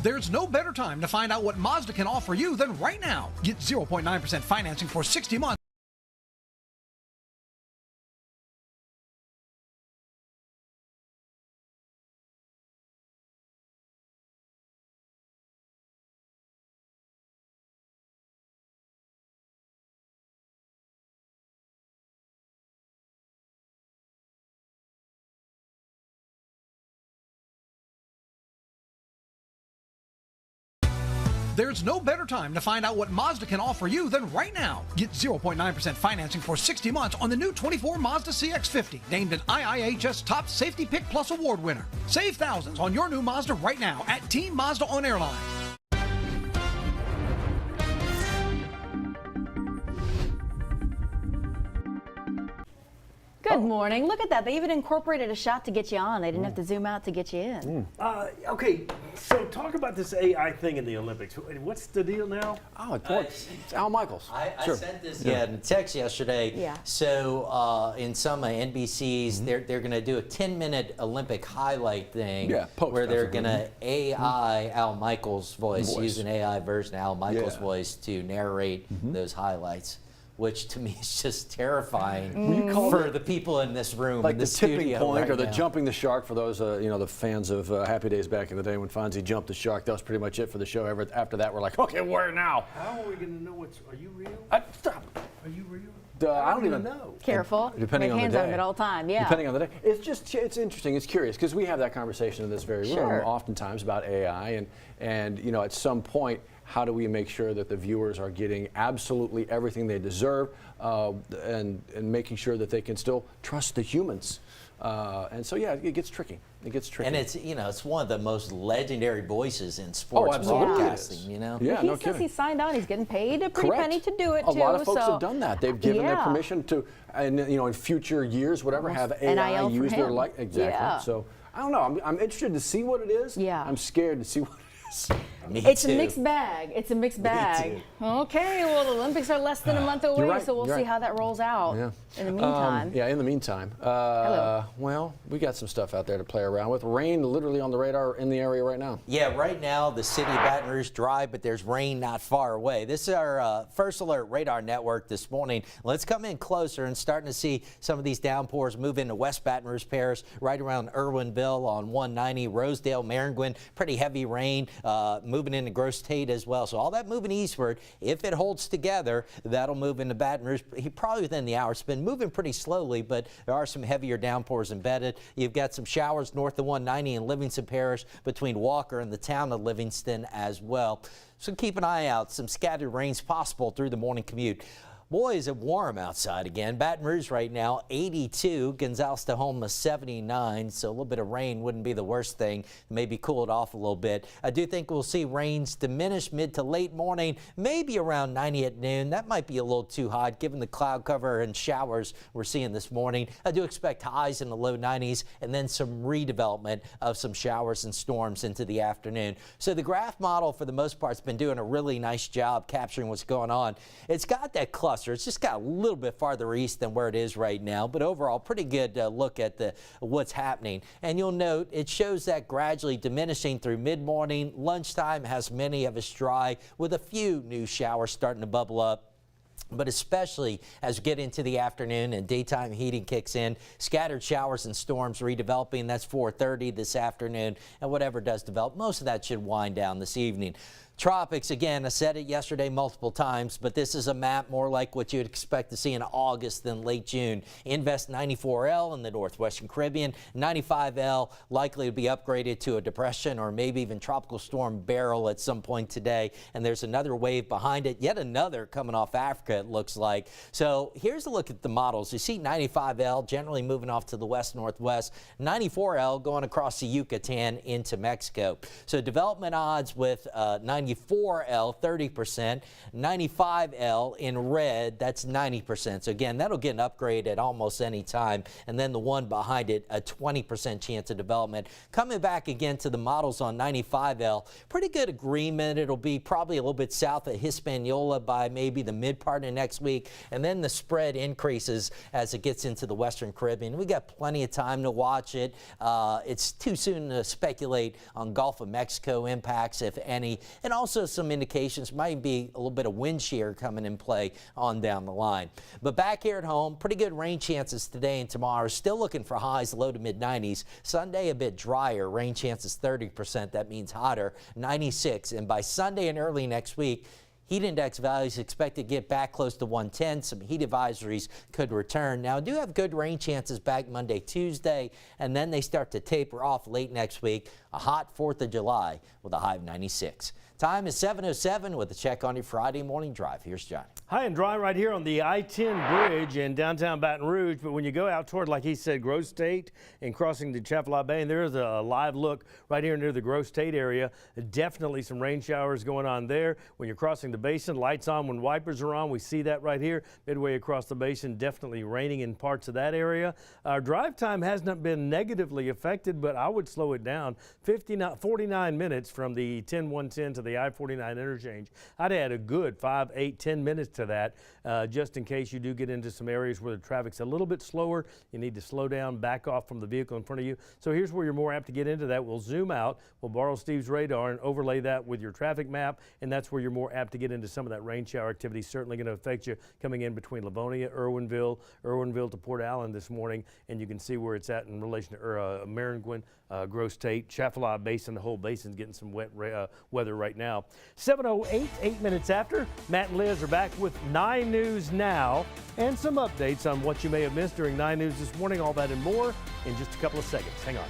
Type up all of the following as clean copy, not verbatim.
There's no better time to find out what Mazda can offer you than right now. Get 0.9% financing for 60 months. There's no better time to find out what Mazda can offer you than right now. Get 0.9% financing for 60 months on the new 24 Mazda CX-50, named an IIHS Top Safety Pick Plus Award winner. Save thousands on your new Mazda right now at Team Mazda on Airline. Good morning. Look at that. They even incorporated a shot to get you on. They didn't have to zoom out to get you in. Okay, so talk about this AI thing in the Olympics. What's the deal now? Oh, it's Al Michaels. I Sure. sent this in text yesterday. Yeah. So in some NBCs, they're going to do a 10-minute Olympic highlight thing where they're going to AI Al Michaels' voice, use an AI version of Al Michaels' voice to narrate those highlights, which to me is just terrifying for the people in this room, Like in the tipping point right or the now. jumping the shark for those, the fans of Happy Days back in the day when Fonzie jumped the shark. That was pretty much it for the show. After that, we're like, okay, where now? How are we going to know are you real? Stop. Are you real? I don't even know. Careful. Depending Make on the hands day. on them at all time. Yeah. Depending on the day. It's interesting. It's curious because we have that conversation in this very room oftentimes about AI and at some point, how do we make sure that the viewers are getting absolutely everything they deserve and making sure that they can still trust the humans? And so, yeah, it gets tricky. It gets tricky. And it's one of the most legendary voices in sports broadcasting, Yeah, he no says kidding. he signed on. He's getting paid a pretty penny to do it, A too. lot of folks have done that. They've given their permission to, and in future years, whatever, have AI NIL use for their him. Exactly. Yeah. So, I don't know. I'm interested to see what it is. Yeah. I'm scared to see what it is. It's a mixed bag. It's a mixed bag. Okay, well, the Olympics are less than a month away, right, so we'll see how that rolls out. Yeah. In the meantime. In the meantime. Well, we got some stuff out there to play around with. Rain literally on the radar in the area right now. Yeah, right now the city of Baton Rouge dry, but there's rain not far away. This is our First Alert radar network this morning. Let's come in closer and starting to see some of these downpours move into West Baton Rouge Parish, right around Irwinville on 190, Rosedale, Maringouin. Pretty heavy rain moving into Gross Tate as well. So all that moving eastward, if it holds together, that'll move into Baton Rouge probably within the hour. It's been moving pretty slowly, but there are some heavier downpours embedded. You've got some showers north of 190 in Livingston Parish between Walker and the town of Livingston as well. So keep an eye out. Some scattered rains possible through the morning commute. Boy, is it warm outside again. Baton Rouge right now, 82. Gonzales to Houma, 79. So a little bit of rain wouldn't be the worst thing. Maybe cool it off a little bit. I do think we'll see rains diminish mid to late morning, maybe around 90 at noon. That might be a little too hot given the cloud cover and showers we're seeing this morning. I do expect highs in the low 90s and then some redevelopment of some showers and storms into the afternoon. So the graph model, for the most part, has been doing a really nice job capturing what's going on. It's got that cluster. It's just got a little bit farther east than where it is right now, but overall pretty good look at what's happening. And you'll note it shows that gradually diminishing through mid-morning. Lunchtime has many of us dry with a few new showers starting to bubble up. But especially as we get into the afternoon and daytime heating kicks in, scattered showers and storms redeveloping. That's 4:30 this afternoon, and whatever does develop, most of that should wind down this evening. Tropics, again, I said it yesterday multiple times, but this is a map more like what you'd expect to see in August than late June. Invest 94L in the Northwestern Caribbean, 95L likely to be upgraded to a depression or maybe even tropical storm Beryl at some point today. And there's another wave behind it, yet another coming off Africa, it looks like. So here's a look at the models. You see 95L generally moving off to the west-northwest, 94L going across the Yucatan into Mexico. So development odds with 95 94L, 30%. 95L in red, that's 90%. So again, that'll get an upgrade at almost any time. And then the one behind it, a 20% chance of development. Coming back again to the models on 95L, pretty good agreement. It'll be probably a little bit south of Hispaniola by maybe the mid part of next week. And then the spread increases as it gets into the Western Caribbean. We got plenty of time to watch it. It's too soon to speculate on Gulf of Mexico impacts, if any, and also some indications might be a little bit of wind shear coming in play on down the line. But back here at home, pretty good rain chances today and tomorrow. Still looking for highs low to mid 90s. Sunday a bit drier, rain chances 30%. That means hotter, 96. And by Sunday and early next week, heat index values expected to get back close to 110. Some heat advisories could return. Now, I do have good rain chances back Monday, Tuesday, and then they start to taper off late next week. A hot 4th of July with a high of 96. Time is 7:07 with a check on your Friday morning drive. Here's Johnny. High and dry right here on the I-10 bridge in downtown Baton Rouge, but when you go out toward, like he said, Grove State and crossing the Chafalot Bay, and there is a live look right here near the Grove State area. Definitely some rain showers going on there. When you're crossing the basin, lights on when wipers are on. We see that right here midway across the basin. Definitely raining in parts of that area. Our drive time hasn't been negatively affected, but I would slow it down. 49 minutes from the 10110 to the I-49 interchange. I'd add a good 5, 8, 10 minutes to that, just in case you do get into some areas where the traffic's a little bit slower. You need to slow down, back off from the vehicle in front of you. So here's where you're more apt to get into that. We'll zoom out, we'll borrow Steve's radar and overlay that with your traffic map, and that's where you're more apt to get into some of that rain shower activity. Certainly going to affect you coming in between Livonia, Irwinville to Port Allen this morning, and you can see where it's at in relation to Maringouin, Grove State, Chafalot Basin. The whole basin's getting some wet weather right now. 7:08, 8 minutes after. Matt and Liz are back with 9 News Now and some updates on what you may have missed during 9 News this morning. All that and more in just a couple of seconds. Hang on.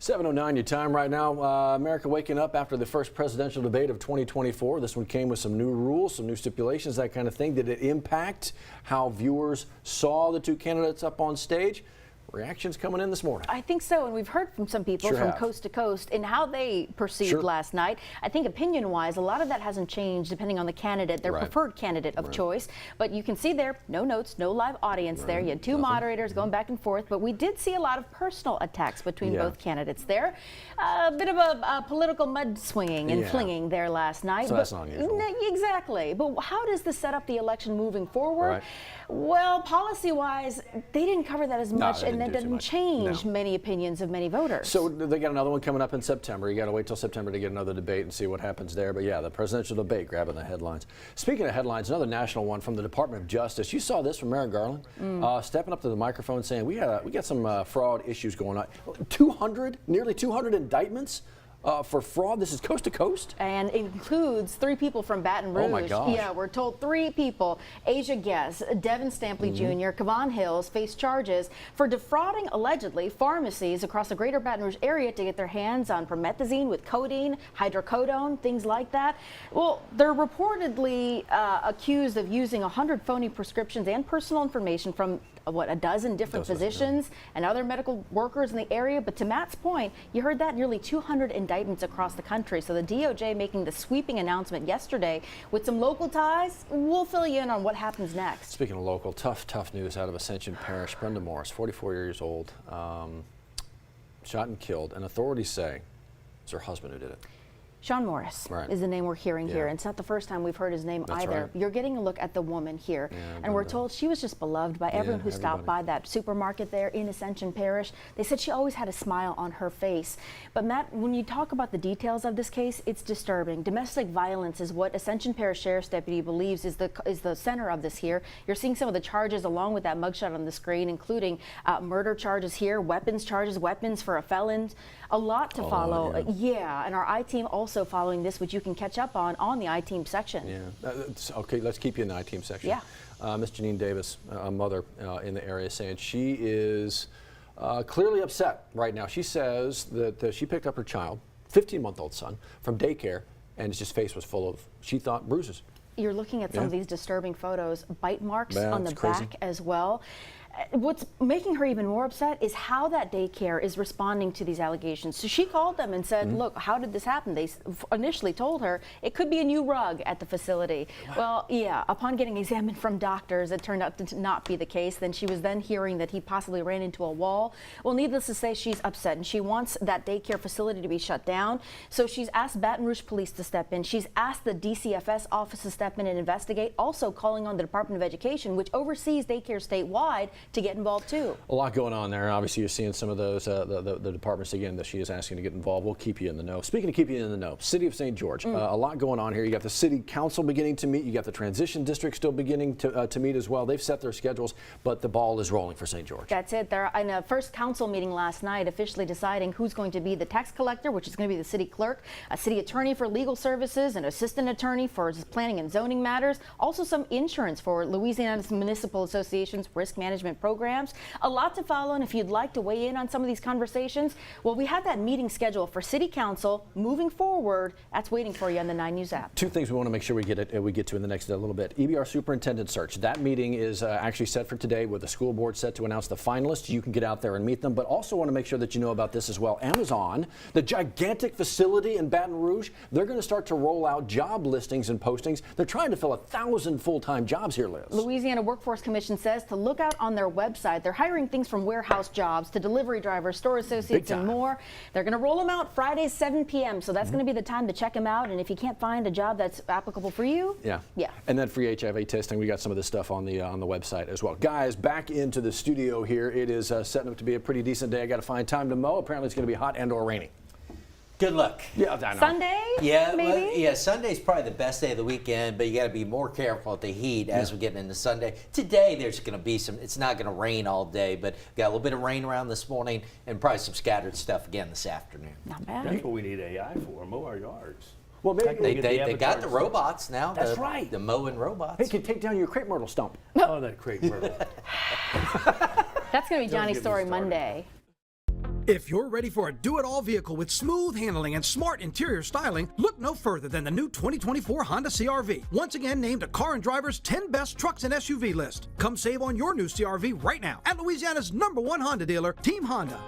.09 your time right now. America waking up after the first presidential debate of 2024. This one came with some new rules, some new stipulations, that kind of thing. Did it impact how viewers saw the two candidates up on stage? Reactions coming in this morning. I think so, and we've heard from some people from coast to coast in how they perceived last night. I think opinion-wise, a lot of that hasn't changed depending on the candidate, their preferred candidate of choice. But you can see there, no notes, no live audience there. You had two moderators going back and forth, but we did see a lot of personal attacks between both candidates there. A bit of a political mud swinging and flinging there last night. So that's not unusual. Exactly. But how does this set up the election moving forward? Well, policy-wise, they didn't cover that as much, and that didn't change many opinions of many voters. So they got another one coming up in September. You got to wait till September to get another debate and see what happens there. But yeah, the presidential debate grabbing the headlines. Speaking of headlines, another national one from the Department of Justice. You saw this from Merrick Garland, stepping up to the microphone saying, we got some fraud issues going on. Nearly 200 indictments for fraud. This is coast to coast? And it includes 3 people from Baton Rouge. Oh my gosh. Yeah, we're told 3 people, Asia Guess, Devin Stampley Jr., Kevon Hills, face charges for defrauding, allegedly, pharmacies across the greater Baton Rouge area to get their hands on promethazine with codeine, hydrocodone, things like that. Well, they're reportedly accused of using 100 phony prescriptions and personal information from a dozen different physicians and other medical workers in the area. But to Matt's point, you heard that, nearly 200 indictments across the country. So the DOJ making the sweeping announcement yesterday with some local ties. We'll fill you in on what happens next. Speaking of local, tough news out of Ascension Parish. Brenda Morris, 44 years old, shot and killed, and authorities say It's her husband who did it. Sean Morris Right. is the name we're hearing here. And it's not the first time we've heard his name That's either. right. You're getting a look at the woman here. And we're told she was just beloved by everyone who stopped by that supermarket there in Ascension Parish. They said she always had a smile on her face. But Matt, when you talk about the details of this case, it's disturbing. Domestic violence is what Ascension Parish Sheriff's Deputy believes is the center of this here. You're seeing some of the charges along with that mugshot on the screen, including murder charges here, weapons charges, weapons for a felon. A lot to follow. And our I-Team also following this, which you can catch up on the I-Team section. Yeah. Okay, let's keep you in the I-Team section. Yeah. Miss Janine Davis, a mother in the area, saying she is clearly upset right now. She says that she picked up her child, 15-month-old son, from daycare, and his face was full of, she thought, bruises. You're looking at some of these disturbing photos, bite marks on the back as well. What's making her even more upset is how that daycare is responding to these allegations. So she called them and said, look, how did this happen? They initially told her it could be a new rug at the facility. Well, yeah, upon getting examined from doctors, it turned out to not be the case. Then she was then hearing that he possibly ran into a wall. Well, needless to say, she's upset and she wants that daycare facility to be shut down. So she's asked Baton Rouge Police to step in. She's asked the DCFS office to step in and investigate, also calling on the Department of Education, which oversees daycare statewide, to get involved too. A lot going on there. Obviously, you're seeing some of those, the departments again that she is asking to get involved. We'll keep you in the know. Speaking of keeping you in the know, City of St. George, a lot going on here. You got the City Council beginning to meet. You got the Transition District still beginning to meet as well. They've set their schedules, but the ball is rolling for St. George. That's it. They're in a first council meeting last night, officially deciding who's going to be the tax collector, which is going to be the city clerk, a city attorney for legal services, an assistant attorney for planning and zoning matters, also some insurance for Louisiana's Municipal Association's risk management programs. A lot to follow, and if you'd like to weigh in on some of these conversations, well, we have that meeting scheduled for City Council moving forward. That's waiting for you on the 9 News app. Two things we want to make sure we get to in the next little bit. EBR Superintendent Search. That meeting is actually set for today with the school board set to announce the finalists. You can get out there and meet them, but also want to make sure that you know about this as well. Amazon, the gigantic facility in Baton Rouge, they're going to start to roll out job listings and postings. They're trying to fill 1,000 full-time jobs here, Liz. Louisiana Workforce Commission says to look out on their website. They're hiring things from warehouse jobs to delivery drivers, store associates, and more. They're going to roll them out Fridays, 7 p.m. So that's going to be the time to check them out. And if you can't find a job that's applicable for you, and then free HIV testing. We got some of this stuff on the website as well. Guys, back into the studio here. It is setting up to be a pretty decent day. I got to find time to mow. Apparently, it's going to be hot and/or rainy. Good luck. Yeah, I know. Sunday? Yeah, maybe? Well, Sunday's probably the best day of the weekend, but you got to be more careful with the heat as we get into Sunday. Today, there's going to be it's not going to rain all day, but got a little bit of rain around this morning and probably some scattered stuff again this afternoon. Not bad. That's what we need AI for, mow our yards. Well, maybe they got the robots now. That's right. The mowing robots. Hey, you can take down your crepe myrtle stump. Oh, that crepe myrtle. That's going to be Johnny's Story Monday. If you're ready for a do-it-all vehicle with smooth handling and smart interior styling, look no further than the new 2024 Honda CR-V. Once again named a Car and Driver's 10 Best Trucks and SUV list. Come save on your new CR-V right now at Louisiana's #1 Honda dealer, Team Honda.